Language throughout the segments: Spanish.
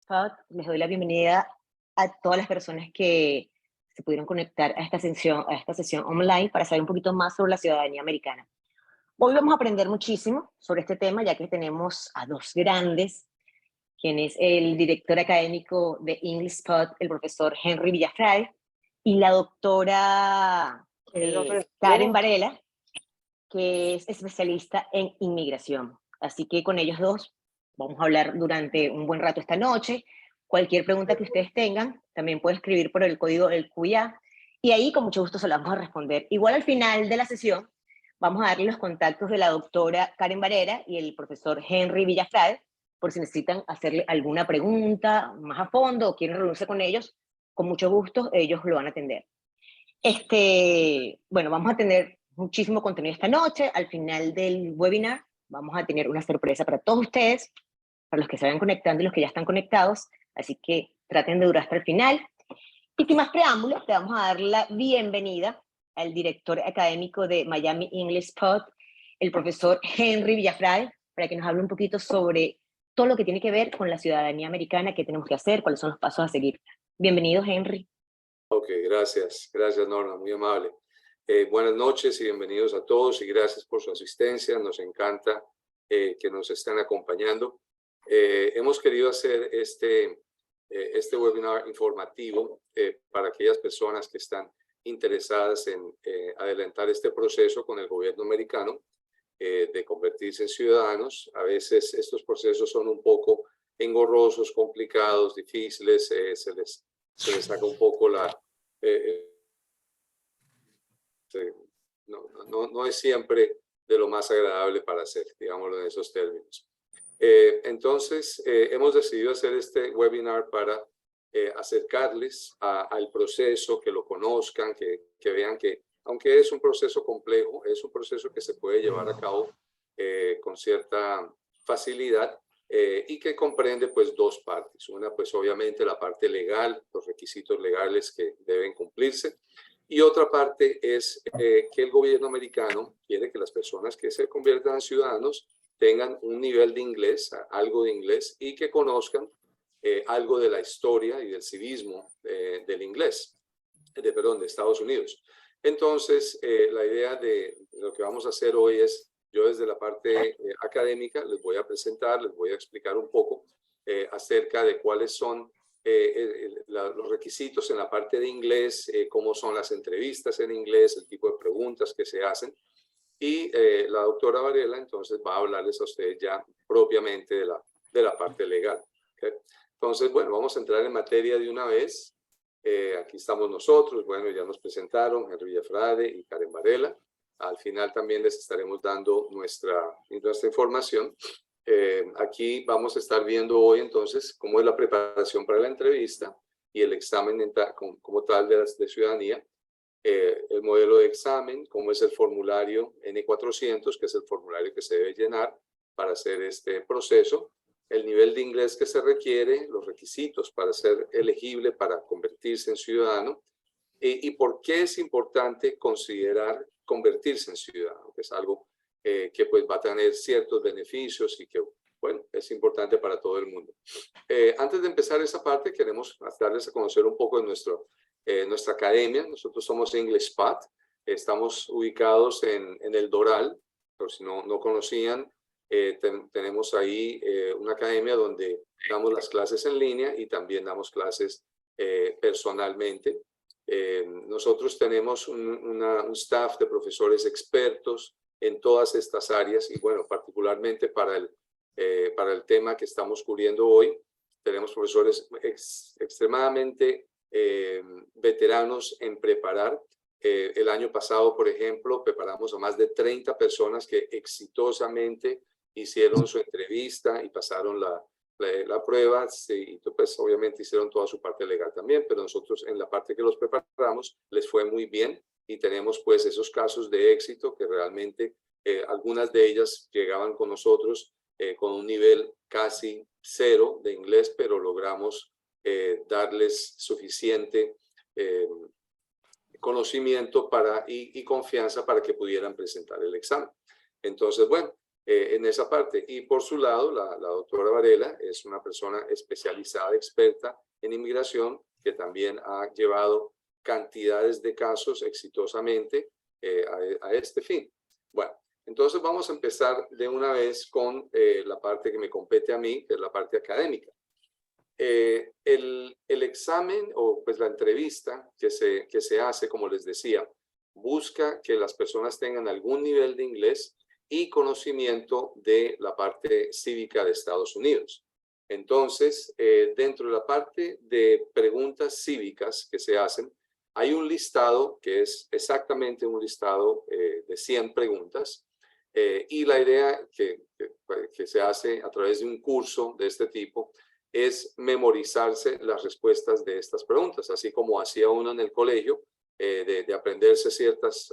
Pod. Les doy la bienvenida a todas las personas que se pudieron conectar a esta sesión online para saber un poquito más sobre la ciudadanía americana. Hoy vamos a aprender muchísimo sobre este tema, ya que tenemos a dos grandes, quien es el director académico de English Pod, el profesor Henry Villafrade, y la doctora Karen Varela, que es especialista en inmigración. Así que con ellos dos vamos a hablar durante un buen rato esta noche. Cualquier pregunta que ustedes tengan, también pueden escribir por el código del QIA, y ahí con mucho gusto se las vamos a responder. Igual al final de la sesión vamos a darle los contactos de la doctora Karen Varela y el profesor Henry Villafrade, por si necesitan hacerle alguna pregunta más a fondo o quieren reunirse con ellos, con mucho gusto ellos lo van a atender. Bueno, vamos a tener muchísimo contenido esta noche. Al final del webinar vamos a tener una sorpresa para todos ustedes, para los que se vayan conectando y los que ya están conectados. Así que traten de durar hasta el final. Y sin más preámbulos, te vamos a dar la bienvenida al director académico de Miami English Pod, el profesor Henry Villafrade, para que nos hable un poquito sobre todo lo que tiene que ver con la ciudadanía americana, qué tenemos que hacer, cuáles son los pasos a seguir. Bienvenido, Henry. Ok, gracias. Gracias, Norma, muy amable. Buenas noches y bienvenidos a todos y gracias por su asistencia. Nos encanta que nos estén acompañando. Hemos querido hacer este webinar informativo para aquellas personas que están interesadas en adelantar este proceso con el gobierno americano de convertirse en ciudadanos. A veces estos procesos son un poco engorrosos, complicados, difíciles, se les saca un poco no es siempre de lo más agradable para hacer, digámoslo en esos términos. Entonces, hemos decidido hacer este webinar para acercarles al proceso, que lo conozcan, que vean que, aunque es un proceso complejo, es un proceso que se puede llevar a cabo con cierta facilidad y que comprende pues dos partes. Una pues obviamente la parte legal, los requisitos legales que deben cumplirse, y otra parte es que el gobierno americano quiere que las personas que se conviertan en ciudadanos tengan un nivel de inglés, algo de inglés, y que conozcan algo de la historia y del civismo del inglés, de Estados Unidos. Entonces, la idea de lo que vamos a hacer hoy es, yo desde la parte académica les voy a presentar, les voy a explicar un poco acerca de cuáles son los requisitos en la parte de inglés, cómo son las entrevistas en inglés, el tipo de preguntas que se hacen. Y la doctora Varela entonces va a hablarles a ustedes ya propiamente de la parte legal. ¿Okay? Entonces, bueno, vamos a entrar en materia de una vez. Aquí estamos nosotros, bueno, ya nos presentaron Henry Villafrade y Karen Varela. Al final también les estaremos dando nuestra información. Aquí vamos a estar viendo hoy entonces cómo es la preparación para la entrevista y el examen como tal de ciudadanía. El modelo de examen, cómo es el formulario N400, que es el formulario que se debe llenar para hacer este proceso, el nivel de inglés que se requiere, los requisitos para ser elegible para convertirse en ciudadano y por qué es importante considerar convertirse en ciudadano, que es algo que pues va a tener ciertos beneficios y que, bueno, es importante para todo el mundo. Antes de empezar esa parte, queremos darles a conocer un poco de nuestra academia. Nosotros somos English Pod, estamos ubicados en el Doral, por si no conocían, tenemos ahí una academia donde damos las clases en línea y también damos clases personalmente. Nosotros tenemos un staff de profesores expertos en todas estas áreas y bueno, particularmente para el tema que estamos cubriendo hoy, tenemos profesores extremadamente veteranos en preparar. El año pasado, por ejemplo, preparamos a más de 30 personas que exitosamente hicieron su entrevista y pasaron la prueba, y pues obviamente hicieron toda su parte legal también, pero nosotros en la parte que los preparamos les fue muy bien y tenemos pues esos casos de éxito que realmente algunas de ellas llegaban con nosotros con un nivel casi cero de inglés, pero logramos darles suficiente conocimiento y confianza para que pudieran presentar el examen. Entonces, bueno, en esa parte. Y por su lado, la doctora Varela es una persona especializada, experta en inmigración, que también ha llevado cantidades de casos exitosamente a este fin. Bueno, entonces vamos a empezar de una vez con la parte que me compete a mí, que es la parte académica. El examen o pues la entrevista que se hace, como les decía, busca que las personas tengan algún nivel de inglés y conocimiento de la parte cívica de Estados Unidos. Entonces, dentro de la parte de preguntas cívicas que se hacen, hay un listado que es exactamente un listado de 100 preguntas. Y la idea que se hace a través de un curso de este tipo es memorizarse las respuestas de estas preguntas, así como hacía uno en el colegio, de aprenderse ciertas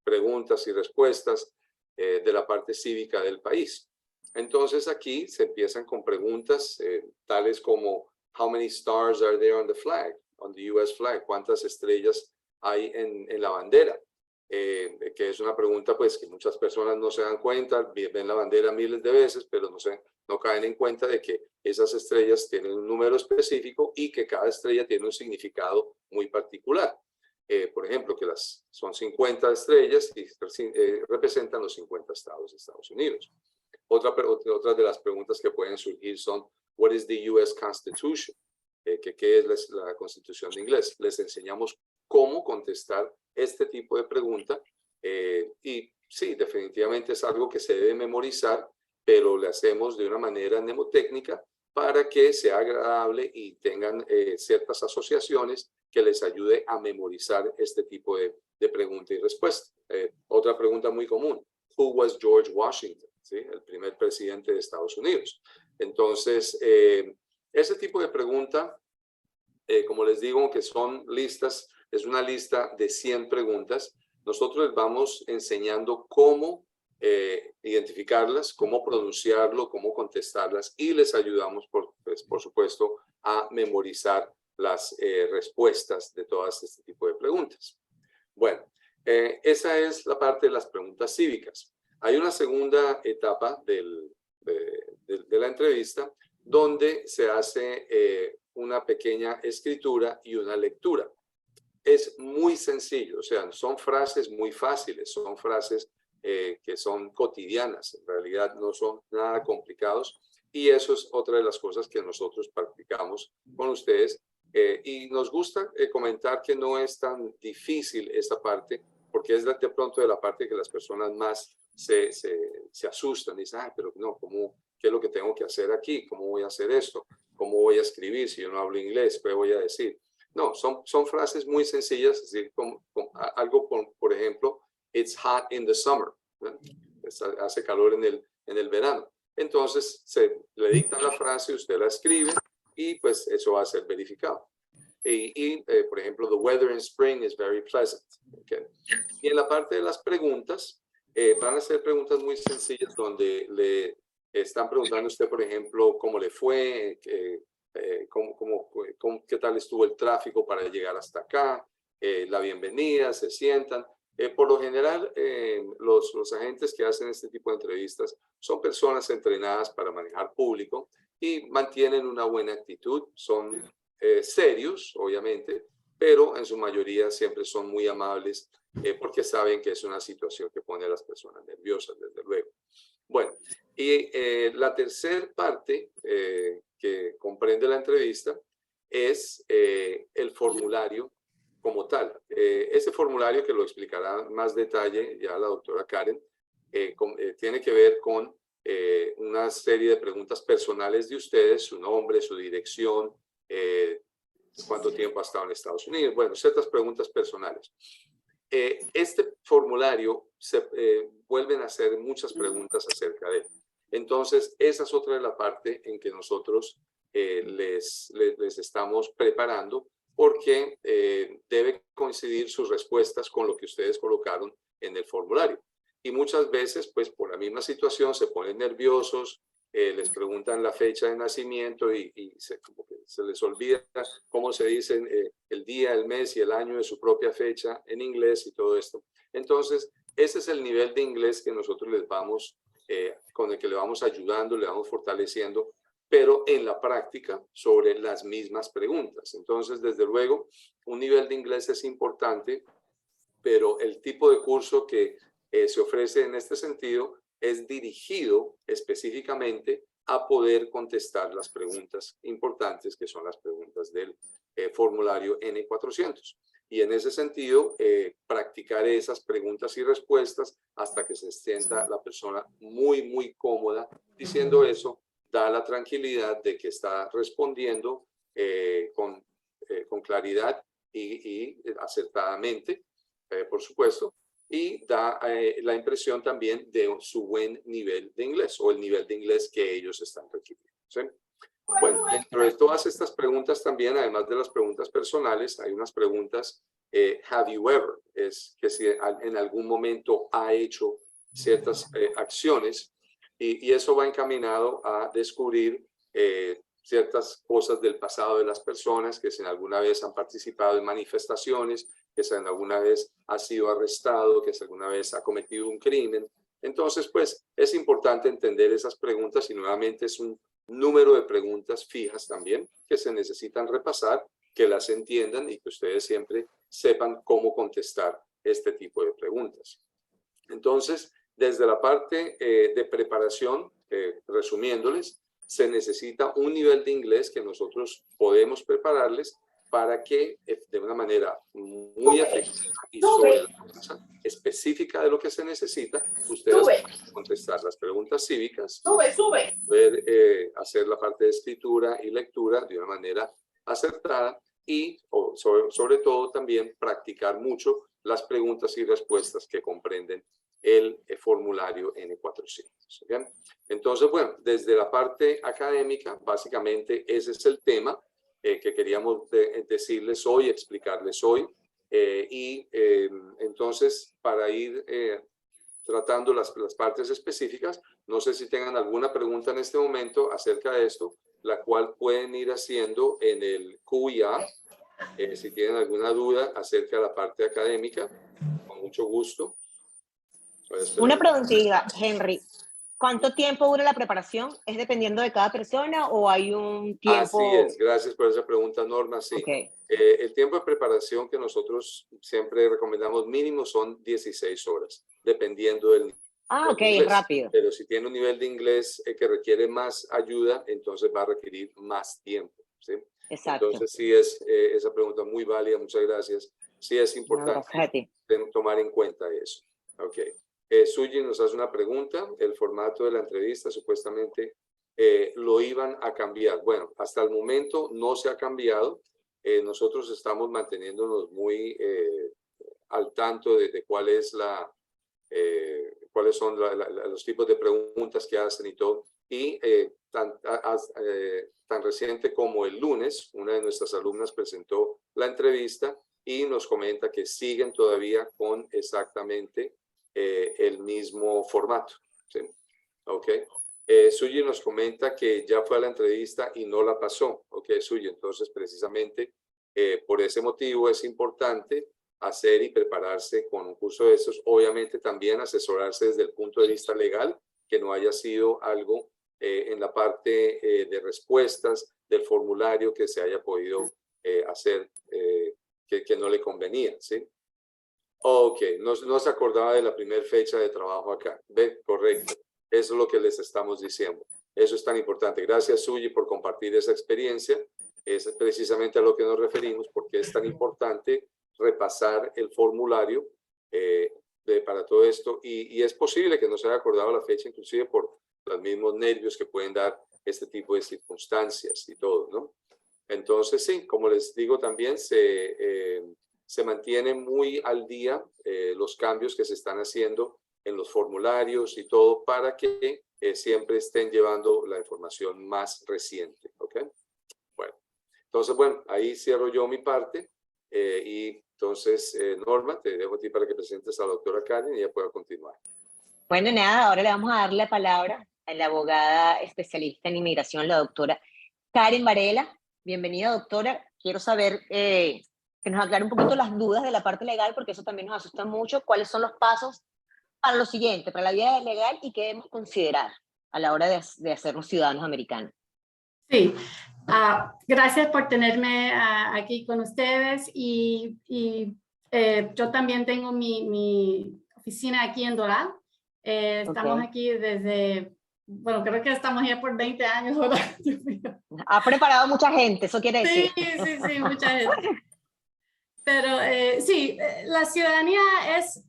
preguntas y respuestas de la parte cívica del país. Entonces aquí se empiezan con preguntas tales como how many stars are there on the flag, on the US flag, cuántas estrellas hay en la bandera, que es una pregunta pues que muchas personas no se dan cuenta, ven la bandera miles de veces, pero no caen en cuenta de que esas estrellas tienen un número específico y que cada estrella tiene un significado muy particular. Por ejemplo, que son 50 estrellas y representan los 50 estados de Estados Unidos. Otra de las preguntas que pueden surgir son, what is the US Constitution? ¿Qué es la Constitución de inglés? Les enseñamos cómo contestar este tipo de pregunta. Y sí, definitivamente es algo que se debe memorizar, pero le hacemos de una manera mnemotécnica para que sea agradable y tengan ciertas asociaciones que les ayude a memorizar este tipo de pregunta y respuesta. Otra pregunta muy común, who was George Washington? ¿Sí? El primer presidente de Estados Unidos. Entonces, ese tipo de pregunta, como les digo, que son listas, es una lista de 100 preguntas. Nosotros les vamos enseñando cómo identificarlas, cómo pronunciarlo, cómo contestarlas y les ayudamos, por supuesto, a memorizar las respuestas de todas este tipo de preguntas. Bueno, esa es la parte de las preguntas cívicas. Hay una segunda etapa de la entrevista donde se hace una pequeña escritura y una lectura. Es muy sencillo, o sea, son frases muy fáciles, son frases que son cotidianas, en realidad no son nada complicados, y eso es otra de las cosas que nosotros practicamos con ustedes. Y nos gusta comentar que no es tan difícil esta parte, porque es de pronto de la parte que las personas más se asustan y dicen, pero no, ¿qué es lo que tengo que hacer aquí? ¿Cómo voy a hacer esto? ¿Cómo voy a escribir si yo no hablo inglés? ¿Qué voy a decir? No, son frases muy sencillas, es decir, algo por ejemplo, it's hot in the summer, ¿no? Hace calor en el verano. Entonces, le dictan la frase, usted la escribe y pues eso va a ser verificado. Por ejemplo, the weather in spring is very pleasant. Okay. Y en la parte de las preguntas, van a ser preguntas muy sencillas donde le están preguntando a usted, por ejemplo, cómo le fue, qué tal estuvo el tráfico para llegar hasta acá, la bienvenida, se sientan. Por lo general, los agentes que hacen este tipo de entrevistas son personas entrenadas para manejar público y mantienen una buena actitud, son serios, obviamente, pero en su mayoría siempre son muy amables porque saben que es una situación que pone a las personas nerviosas, desde luego. Bueno, y la tercera parte que comprende la entrevista es el formulario como tal. Ese formulario, que lo explicará más detalle ya la doctora Karen, tiene que ver con una serie de preguntas personales de ustedes, su nombre, su dirección, cuánto tiempo ha estado en Estados Unidos, bueno, ciertas preguntas personales. Este formulario vuelven a hacer muchas preguntas acerca de él. Entonces, esa es otra de la parte en que nosotros les estamos preparando, porque debe coincidir sus respuestas con lo que ustedes colocaron en el formulario. Y muchas veces, pues por la misma situación, se ponen nerviosos, les preguntan la fecha de nacimiento y como que se les olvida cómo se dicen el día, el mes y el año de su propia fecha en inglés y todo esto. Entonces, ese es el nivel de inglés que nosotros les vamos con el que le vamos ayudando, le vamos fortaleciendo, pero en la práctica sobre las mismas preguntas. Entonces, desde luego, un nivel de inglés es importante, pero el tipo de curso que se ofrece en este sentido es dirigido específicamente a poder contestar las preguntas importantes, que son las preguntas del formulario N400. Y en ese sentido, practicar esas preguntas y respuestas hasta que se sienta la persona muy cómoda diciendo eso, da la tranquilidad de que está respondiendo con claridad y acertadamente, por supuesto, y da la impresión también de su buen nivel de inglés o el nivel de inglés que ellos están requiriendo, ¿sí? Bueno, dentro de todas estas preguntas también, además de las preguntas personales, hay unas preguntas, have you ever, es que si en algún momento ha hecho ciertas acciones, y eso va encaminado a descubrir ciertas cosas del pasado de las personas, que si alguna vez han participado en manifestaciones, que si alguna vez ha sido arrestado, que si alguna vez ha cometido un crimen. Entonces, pues, es importante entender esas preguntas y nuevamente es un número de preguntas fijas también que se necesitan repasar, que las entiendan y que ustedes siempre sepan cómo contestar este tipo de preguntas. Entonces, desde la parte de preparación, resumiéndoles, se necesita un nivel de inglés que nosotros podemos prepararles para que de una manera muy efectiva y sobre la cosa específica de lo que se necesita, ustedes pueden contestar las preguntas cívicas, poder hacer la parte de escritura y lectura de una manera acertada y sobre todo también practicar mucho las preguntas y respuestas que comprenden el formulario N400. ¿Okay? Entonces, bueno, desde la parte académica, básicamente ese es el tema que queríamos decirles hoy, explicarles hoy. Entonces, para ir tratando las partes específicas, no sé si tengan alguna pregunta en este momento acerca de esto, la cual pueden ir haciendo en el Q&A. Si tienen alguna duda acerca de la parte académica, con mucho gusto. Una preguntita, Henry. ¿Cuánto tiempo dura la preparación? ¿Es dependiendo de cada persona o hay un tiempo? Así es, gracias por esa pregunta, Norma. Sí, okay. El tiempo de preparación que nosotros siempre recomendamos mínimo son 16 horas, dependiendo del nivel de inglés. Es rápido. Pero si tiene un nivel de inglés que requiere más ayuda, entonces va a requerir más tiempo, ¿sí? Exacto. Entonces sí es esa pregunta muy válida, muchas gracias. Sí es importante tomar en cuenta eso. Ok. Suji nos hace una pregunta. El formato de la entrevista supuestamente lo iban a cambiar. Bueno, hasta el momento no se ha cambiado. Nosotros estamos manteniéndonos muy al tanto de cuál es cuáles son los tipos de preguntas que hacen y todo. Y tan reciente como el lunes, una de nuestras alumnas presentó la entrevista y nos comenta que siguen todavía con exactamente el mismo formato. ¿Sí? Ok. Suyi nos comenta que ya fue a la entrevista y no la pasó. Ok, Suyi, entonces precisamente por ese motivo es importante hacer y prepararse con un curso de estos. Obviamente también asesorarse desde el punto de vista legal, que no haya sido algo en la parte de respuestas del formulario que se haya podido hacer que no le convenía, ¿sí? Ok, no se acordaba de la primera fecha de trabajo acá. ¿Ve? Correcto. Eso es lo que les estamos diciendo. Eso es tan importante. Gracias, Suyi, por compartir esa experiencia. Es precisamente a lo que nos referimos, porque es tan importante repasar el formulario para todo esto. Y es posible que no se haya acordado la fecha, inclusive por los mismos nervios que pueden dar este tipo de circunstancias y todo, ¿no? Entonces, sí, como les digo también, se mantiene muy al día los cambios que se están haciendo en los formularios y todo para que siempre estén llevando la información más reciente. ¿Ok? Bueno, entonces, bueno, ahí cierro yo mi parte y entonces, Norma, te dejo a ti para que presentes a la doctora Karen y ella pueda continuar. Bueno, nada, ahora le vamos a dar la palabra a la abogada especialista en inmigración, la doctora Karen Varela. Bienvenida, doctora. Quiero saber que nos aclare un poquito las dudas de la parte legal, porque eso también nos asusta mucho. ¿Cuáles son los pasos para lo siguiente, para la vida legal y qué debemos considerar a la hora de hacernos ciudadanos americanos. Sí, gracias por tenerme aquí con ustedes y yo también tengo mi oficina aquí en Doral. Estamos aquí desde, bueno, creo que estamos ya por 20 años ahora. Ha preparado mucha gente, eso quiere decir. Sí, mucha gente. Pero sí, la ciudadanía es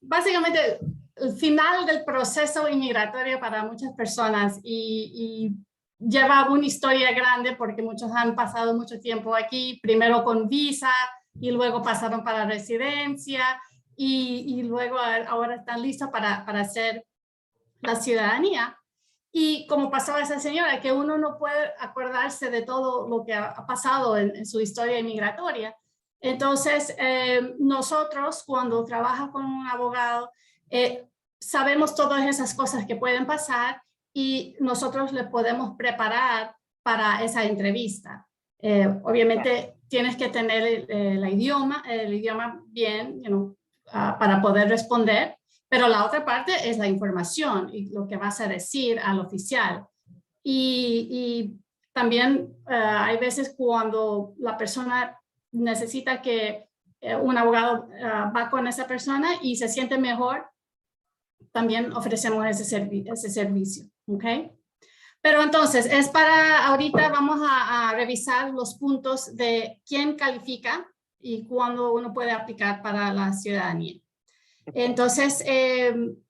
básicamente el final del proceso inmigratorio para muchas personas y lleva una historia grande porque muchos han pasado mucho tiempo aquí, primero con visa y luego pasaron para residencia y luego ahora están listos para hacer la ciudadanía. Y como pasó a esa señora, que uno no puede acordarse de todo lo que ha pasado en su historia inmigratoria. Entonces, nosotros cuando trabaja con un abogado, sabemos todas esas cosas que pueden pasar y nosotros le podemos preparar para esa entrevista. Obviamente tienes que tener el idioma bien, para poder responder, pero la otra parte es la información y lo que vas a decir al oficial. Y también hay veces cuando la persona necesita que un abogado va con esa persona y se siente mejor, también ofrecemos ese servicio, ¿ok? Pero entonces, ahorita vamos a revisar los puntos de quién califica y cuándo uno puede aplicar para la ciudadanía. Entonces,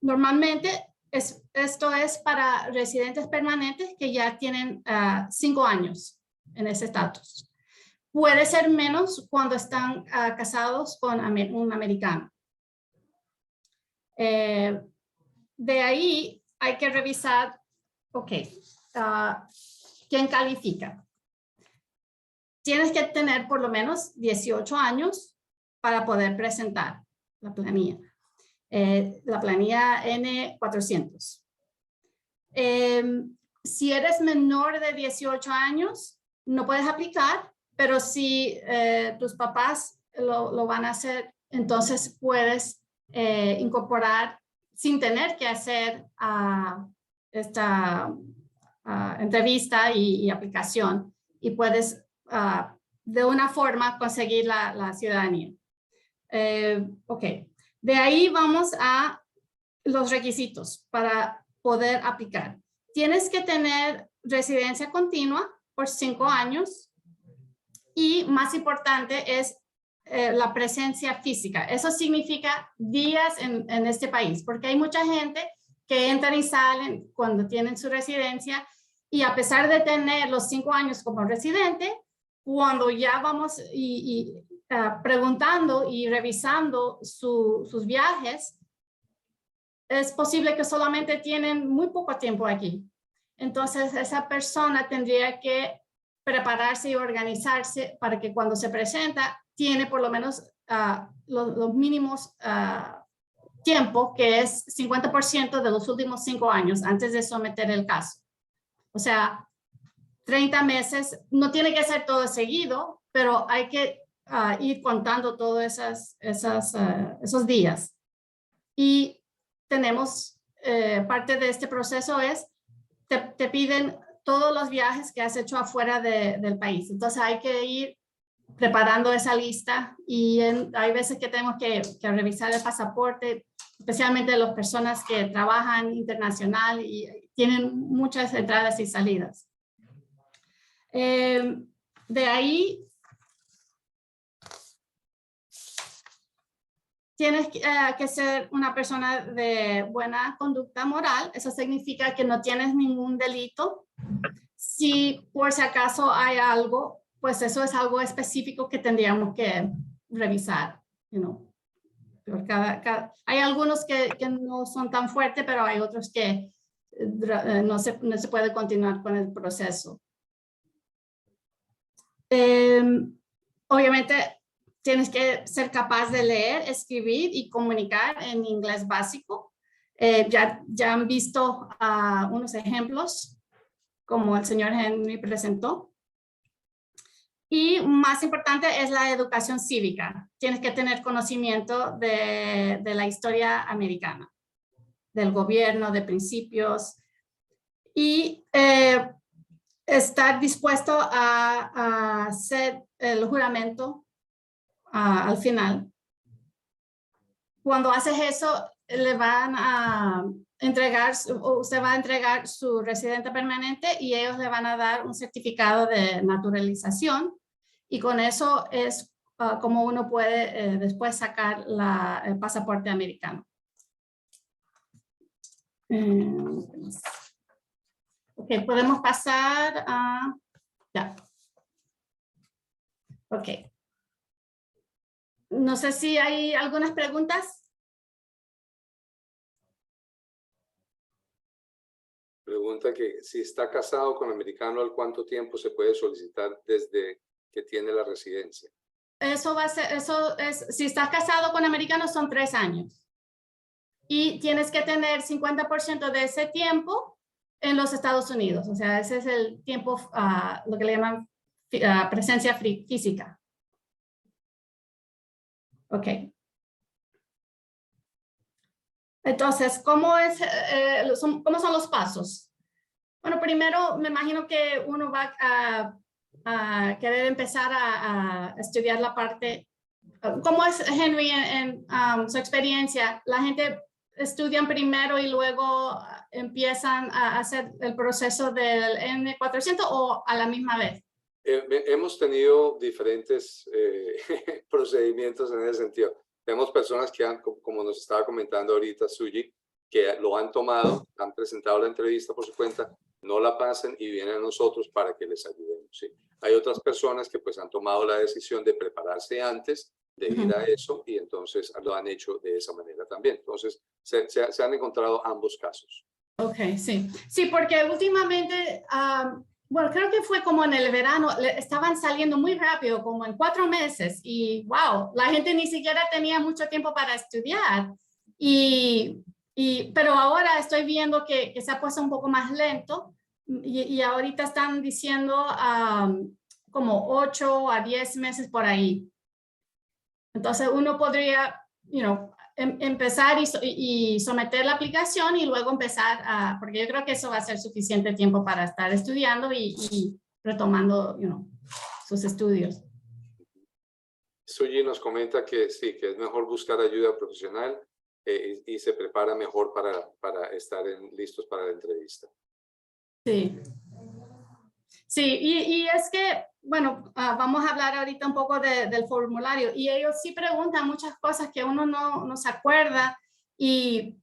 normalmente esto es para residentes permanentes que ya tienen 5 años en ese estatus. Puede ser menos cuando están casados con un americano. De ahí hay que revisar, ¿quién califica? Tienes que tener por lo menos 18 años para poder presentar la planilla. La planilla N400. Si eres menor de 18 años, no puedes aplicar, pero si tus papás lo van a hacer, entonces puedes incorporar sin tener que hacer esta entrevista y aplicación y puedes de una forma conseguir la ciudadanía. De ahí vamos a los requisitos para poder aplicar. Tienes que tener residencia continua por 5 años y más importante es la presencia física. Eso significa días en este país, porque hay mucha gente que entran y salen cuando tienen su residencia y a pesar de tener los 5 años como residente, cuando ya vamos preguntando y revisando sus viajes, es posible que solamente tienen muy poco tiempo aquí. Entonces, esa persona tendría que prepararse y organizarse para que cuando se presenta, tiene por lo menos los mínimos tiempo, que es 50% de los últimos 5 años antes de someter el caso. O sea, 30 meses, no tiene que ser todo seguido, pero hay que ir contando todos esos días. Y tenemos, parte de este proceso es, te piden todos los viajes que has hecho afuera del país. Entonces hay que ir preparando esa lista y hay veces que tenemos que revisar el pasaporte, especialmente las personas que trabajan internacional y tienen muchas entradas y salidas. De ahí tienes que ser una persona de buena conducta moral. Eso significa que no tienes ningún delito. Si por si acaso hay algo, pues eso es algo específico que tendríamos que revisar. Hay algunos que no son tan fuertes, pero hay otros que no se puede continuar con el proceso. Obviamente tienes que ser capaz de leer, escribir y comunicar en inglés básico. Ya han visto unos ejemplos como el señor Henry presentó. Y más importante es la educación cívica. Tienes que tener conocimiento de la historia americana. del gobierno, de principios, y estar dispuesto a hacer el juramento al final. Cuando haces eso, le van a entregar, usted va a entregar su residente permanente y ellos le van a dar un certificado de naturalización, y con eso es como uno puede después sacar el pasaporte americano. Ok, podemos pasar a... Ya. Ok. No sé si hay algunas preguntas. Pregunta que si está casado con americano, ¿al cuánto tiempo se puede solicitar desde que tiene la residencia? Eso va a ser, eso es, si estás casado con americanos son 3 años. Y tienes que tener 50% de ese tiempo en los Estados Unidos. O sea, ese es el tiempo, lo que le llaman presencia física. Ok. Entonces, ¿cómo son los pasos? Bueno, primero me imagino que uno va a querer empezar a estudiar la parte. ¿Cómo es, Henry, en su experiencia? ¿La gente estudian primero y luego empiezan a hacer el proceso del N400 o a la misma vez? Hemos tenido diferentes procedimientos en ese sentido. Tenemos personas que han, como nos estaba comentando ahorita Suji, que lo han tomado, han presentado la entrevista por su cuenta, no la pasan y vienen a nosotros para que les ayudemos. ¿Sí? Hay otras personas que pues han tomado la decisión de prepararse antes de ir a eso y entonces lo han hecho de esa manera también. Entonces se han encontrado ambos casos. Ok, sí. Sí, porque últimamente, bueno, creo que fue como en el verano, estaban saliendo muy rápido, como en 4 meses y wow, la gente ni siquiera tenía mucho tiempo para estudiar. Pero ahora estoy viendo que se ha puesto un poco más lento y ahorita están diciendo como 8 a 10 meses por ahí. Entonces uno podría, empezar y someter la aplicación y luego empezar porque yo creo que eso va a ser suficiente tiempo para estar estudiando y retomando, sus estudios. Suji nos comenta que sí, que es mejor buscar ayuda profesional y se prepara mejor para estar listos para la entrevista. Sí. Sí, y es que, bueno, vamos a hablar ahorita un poco del formulario y ellos sí preguntan muchas cosas que uno no se acuerda y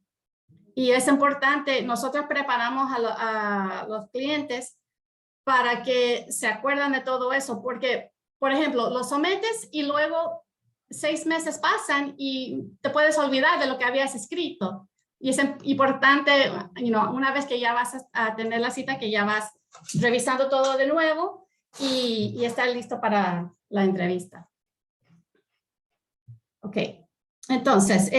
es importante, nosotros preparamos a los clientes para que se acuerdan de todo eso, porque, por ejemplo, lo sometes y luego 6 meses pasan y te puedes olvidar de lo que habías escrito. Y es importante, una vez que ya vas a tener la cita, que ya vas revisando todo de nuevo y estar listo para la entrevista. Ok. Entonces,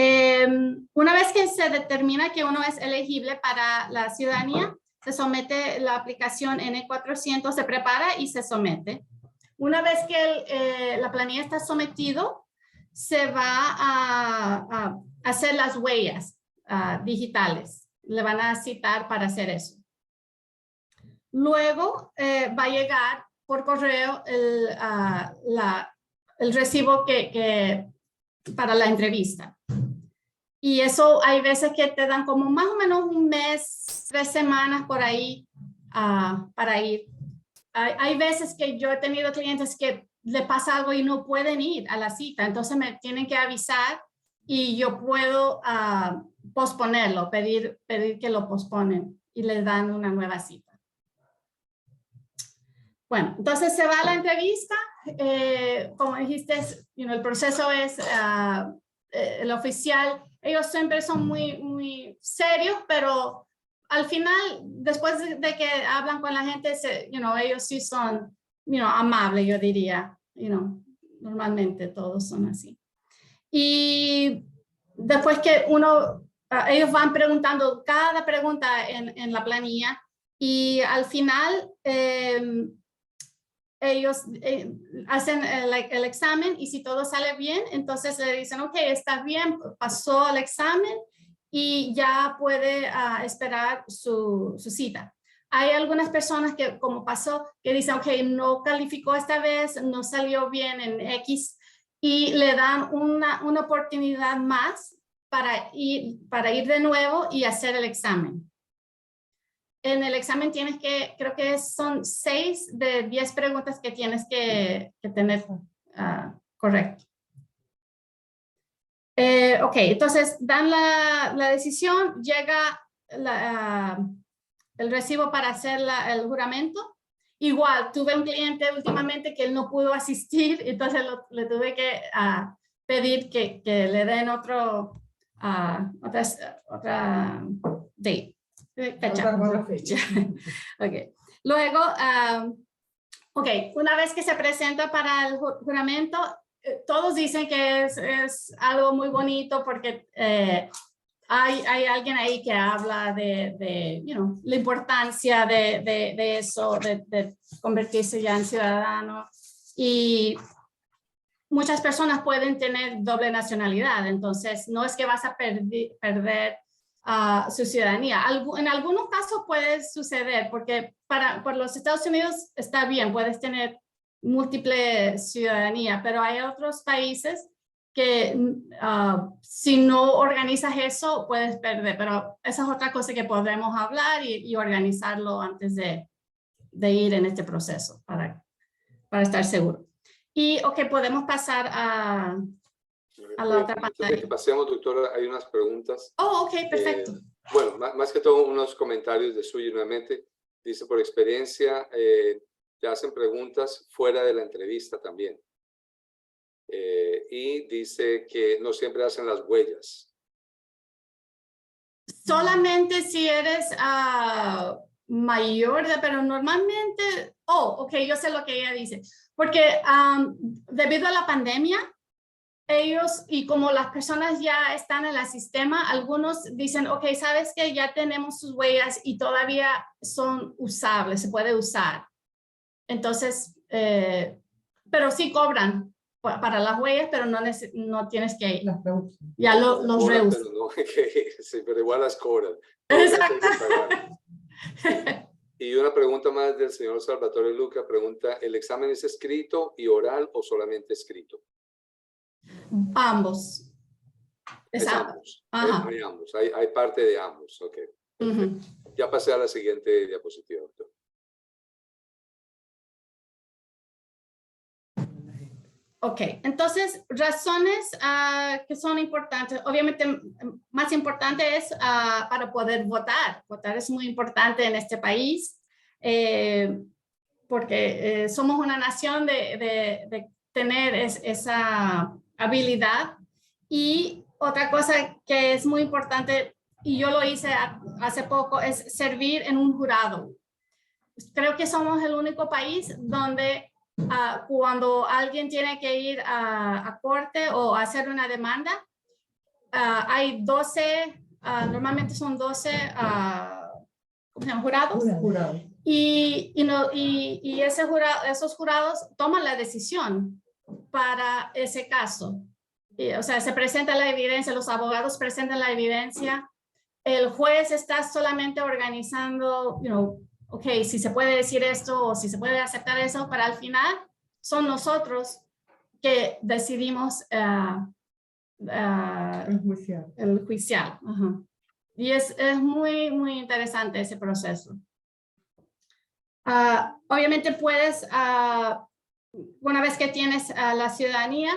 una vez que se determina que uno es elegible para la ciudadanía, se somete la aplicación N400, se prepara y se somete. Una vez que la planilla está sometido, se va a hacer las huellas digitales. Le van a citar para hacer eso. Luego va a llegar por correo el recibo para la entrevista. Y eso hay veces que te dan como más o menos 1 mes, 3 semanas por ahí para ir. Hay veces que yo he tenido clientes que le pasa algo y no pueden ir a la cita, entonces me tienen que avisar y yo puedo posponerlo, pedir que lo posponen y les dan una nueva cita. Bueno, entonces se va a la entrevista. Como dijiste, el proceso es el oficial. Ellos siempre son muy serios, pero al final, después de que hablan con la gente, ellos sí son, amables, yo diría. Normalmente todos son así. Y después que ellos van preguntando cada pregunta en la planilla y al final ellos hacen el examen y si todo sale bien, entonces le dicen, ok, está bien, pasó el examen y ya puede esperar su cita. Hay algunas personas que, como pasó, que dicen, ok, no calificó esta vez, no salió bien en X, y le dan una oportunidad más para ir de nuevo y hacer el examen. En el examen tienes que, creo que son 6 de 10 preguntas que tienes que tener correcto. Ok, entonces dan la decisión, llega el recibo para hacer el juramento. Igual, tuve un cliente últimamente que él no pudo asistir, entonces le tuve que pedir que le den otra date. Fecha. Okay. Luego, una vez que se presenta para el juramento, todos dicen que es algo muy bonito porque hay alguien ahí que habla de la importancia de eso, de convertirse ya en ciudadano. Y muchas personas pueden tener doble nacionalidad, entonces no es que vas a perder su ciudadanía. En algunos casos puede suceder, porque por los Estados Unidos está bien, puedes tener múltiple ciudadanía, pero hay otros países que si no organizas eso, puedes perder, pero esa es otra cosa que podremos hablar y organizarlo antes de ir en este proceso para estar seguro. Y podemos pasar a la otra pantalla. Antes de que pasemos, doctora, hay unas preguntas. Oh, ok, perfecto. Bueno, más que todo unos comentarios de suyo nuevamente. Dice, por experiencia, te hacen preguntas fuera de la entrevista también. Y dice que no siempre hacen las huellas. Solamente si eres mayor, pero normalmente, yo sé lo que ella dice. Porque debido a la pandemia, ellos, y como las personas ya están en el sistema, algunos dicen, sabes que ya tenemos sus huellas y todavía son usables, se puede usar. Entonces, pero sí cobran para las huellas, pero no tienes que ir. Ya los reusan. Pero, sí, pero igual las cobran. Exacto. Y una pregunta más del señor Salvatore Luca, pregunta, ¿el examen es escrito y oral o solamente escrito? Ambos. Es ambos. Hay ambos. Hay parte de ambos. Ok. Ya pasé a la siguiente diapositiva, doctor. Ok, entonces razones que son importantes. Obviamente, más importante es para poder votar. Votar es muy importante en este país porque somos una nación de tener esa habilidad. Y otra cosa que es muy importante, y yo lo hice hace poco, es servir en un jurado. Creo que somos el único país donde cuando alguien tiene que ir a corte o hacer una demanda, hay 12, normalmente son 12 ¿cómo se llama? Jurados. Y esos jurados toman la decisión para ese caso. O sea, se presenta la evidencia, los abogados presentan la evidencia, el juez está solamente organizando, si se puede decir esto o si se puede aceptar eso, para al final son nosotros que decidimos el juicial. Y es muy, muy interesante ese proceso. Obviamente puedes, una vez que tienes la ciudadanía,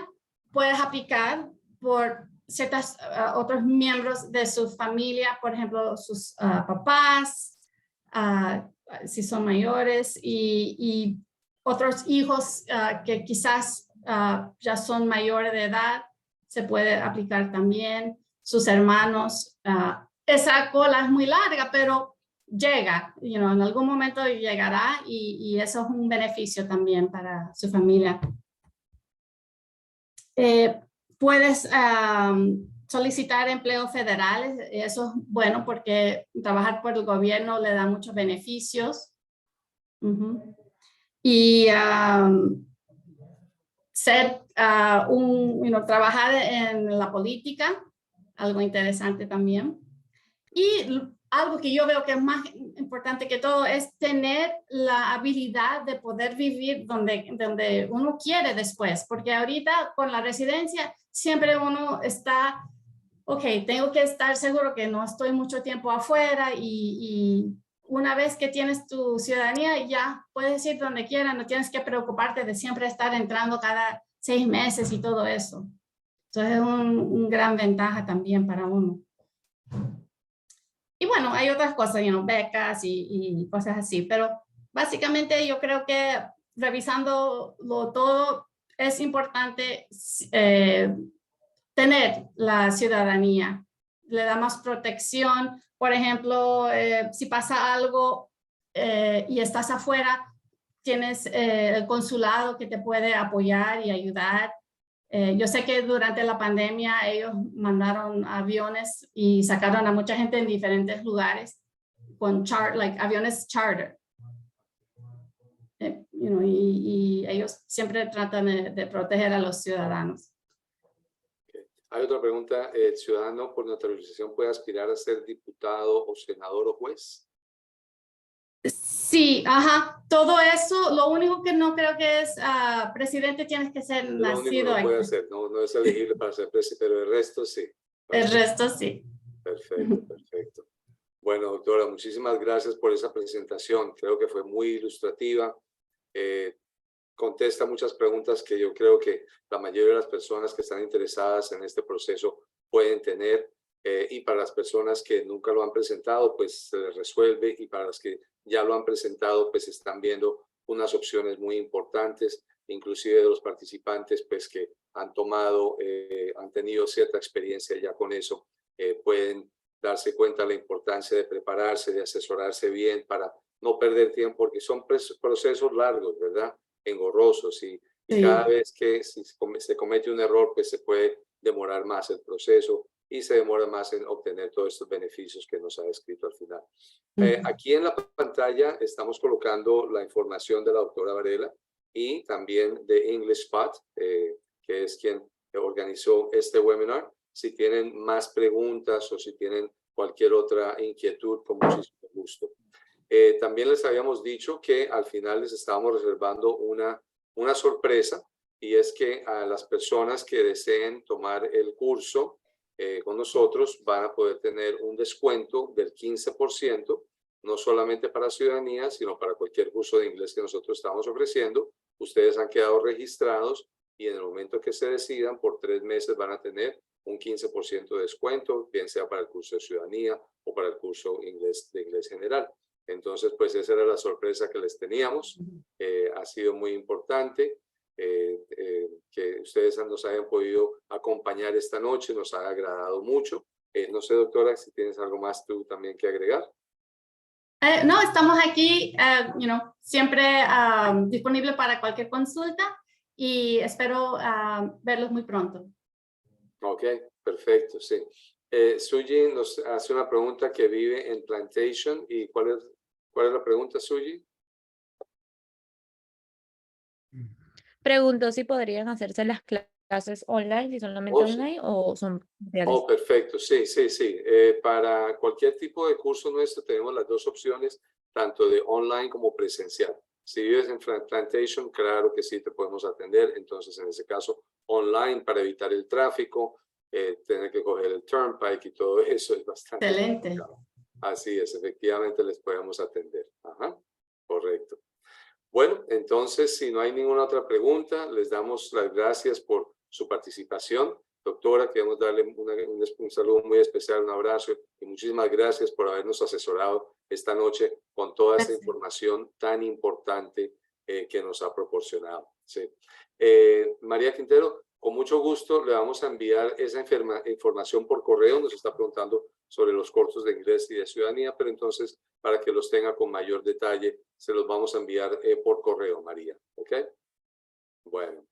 puedes aplicar por ciertos otros miembros de su familia, por ejemplo, sus papás, si son mayores, y otros hijos que quizás ya son mayores de edad, se puede aplicar también, sus hermanos. Esa cola es muy larga, pero llega, en algún momento llegará y eso es un beneficio también para su familia. Puedes solicitar empleos federales, eso es bueno porque trabajar por el gobierno le da muchos beneficios. Y trabajar en la política, algo interesante también. Y algo que yo veo que es más importante que todo es tener la habilidad de poder vivir donde uno quiere después, porque ahorita con la residencia siempre uno está, ok, tengo que estar seguro que no estoy mucho tiempo afuera y una vez que tienes tu ciudadanía ya puedes ir donde quieras, no tienes que preocuparte de siempre estar entrando cada 6 meses y todo eso. Entonces es un gran ventaja también para uno. Y bueno, hay otras cosas, becas y cosas así, pero básicamente yo creo que revisándolo todo es importante tener la ciudadanía. Le da más protección. Por ejemplo, si pasa algo y estás afuera, tienes el consulado que te puede apoyar y ayudar. Yo sé que durante la pandemia ellos mandaron aviones y sacaron a mucha gente en diferentes lugares con aviones charter. Y ellos siempre tratan de proteger a los ciudadanos. Hay otra pregunta. ¿El ciudadano por naturalización puede aspirar a ser diputado o senador o juez? Sí, ajá, todo eso, lo único que no creo que es presidente, tienes que ser nacido aquí. Puede aquí. hacer, no es elegible para ser presidente, pero el resto sí. El resto sí. Perfecto, perfecto. Bueno, doctora, muchísimas gracias por esa presentación. Creo que fue muy ilustrativa. Contesta muchas preguntas que yo creo que la mayoría de las personas que están interesadas en este proceso pueden tener. Y para las personas que nunca lo han presentado, pues se les resuelve, y para las que ya lo han presentado, pues están viendo unas opciones muy importantes, inclusive de los participantes pues que han han tenido cierta experiencia ya con eso, pueden darse cuenta de la importancia de prepararse, de asesorarse bien para no perder tiempo, porque son procesos largos, ¿verdad? Engorrosos, y cada vez que se comete un error, pues se puede demorar más el proceso y se demora más en obtener todos estos beneficios que nos ha descrito al final. Aquí en la pantalla estamos colocando la información de la doctora Varela y también de English Spot, que es quien organizó este webinar. Si tienen más preguntas o si tienen cualquier otra inquietud, con muchísimo gusto. También les habíamos dicho que al final les estábamos reservando una sorpresa, y es que a las personas que deseen tomar el curso con nosotros van a poder tener un descuento del 15%, no solamente para ciudadanía, sino para cualquier curso de inglés que nosotros estamos ofreciendo. Ustedes han quedado registrados y en el momento que se decidan, por 3 meses van a tener un 15% de descuento, bien sea para el curso de ciudadanía o para el curso de inglés general. Entonces, pues esa era la sorpresa que les teníamos. Ha sido muy importante que ustedes nos hayan podido acompañar esta noche, nos ha agradado mucho. No sé, doctora, si tienes algo más tú también que agregar. No, estamos aquí, siempre disponible para cualquier consulta, y espero verlos muy pronto. Ok, perfecto, sí. Suji nos hace una pregunta, que vive en Plantation. ¿Y cuál es la pregunta, Suji? Pregunto si podrían hacerse las clases online, si solamente online o son presenciales. Perfecto, sí. Para cualquier tipo de curso nuestro tenemos las dos opciones, tanto de online como presencial. Si vives en Plantation, claro que sí te podemos atender. Entonces, en ese caso, online, para evitar el tráfico, tener que coger el Turnpike y todo eso es bastante complicado. Así es, efectivamente les podemos atender. Ajá, correcto. Bueno, entonces, si no hay ninguna otra pregunta, les damos las gracias por su participación. Doctora, queremos darle un saludo muy especial, un abrazo, y muchísimas gracias por habernos asesorado esta noche con toda esta información tan importante que nos ha proporcionado. Sí. María Quintero, con mucho gusto le vamos a enviar esa información por correo. Nos está preguntando sobre los cursos de inglés y de ciudadanía, pero entonces, para que los tenga con mayor detalle, se los vamos a enviar por correo, María. ¿Ok? Bueno,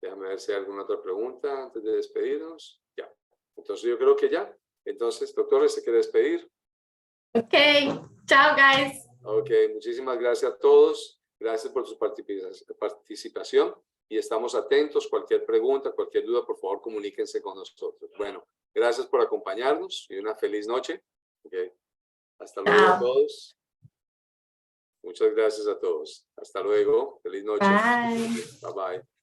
déjame ver si hay alguna otra pregunta antes de despedirnos. Ya. Entonces, yo creo que ya. Entonces, doctor, ¿se quiere despedir? Ok. Chao, guys. Ok, muchísimas gracias a todos. Gracias por su participación. Y estamos atentos. Cualquier pregunta, cualquier duda, por favor, comuníquense con nosotros. Bueno, gracias por acompañarnos y una feliz noche. Ok. Hasta luego a Chao. todos. Muchas gracias a todos. Hasta luego. Feliz noche. Bye. Bye bye.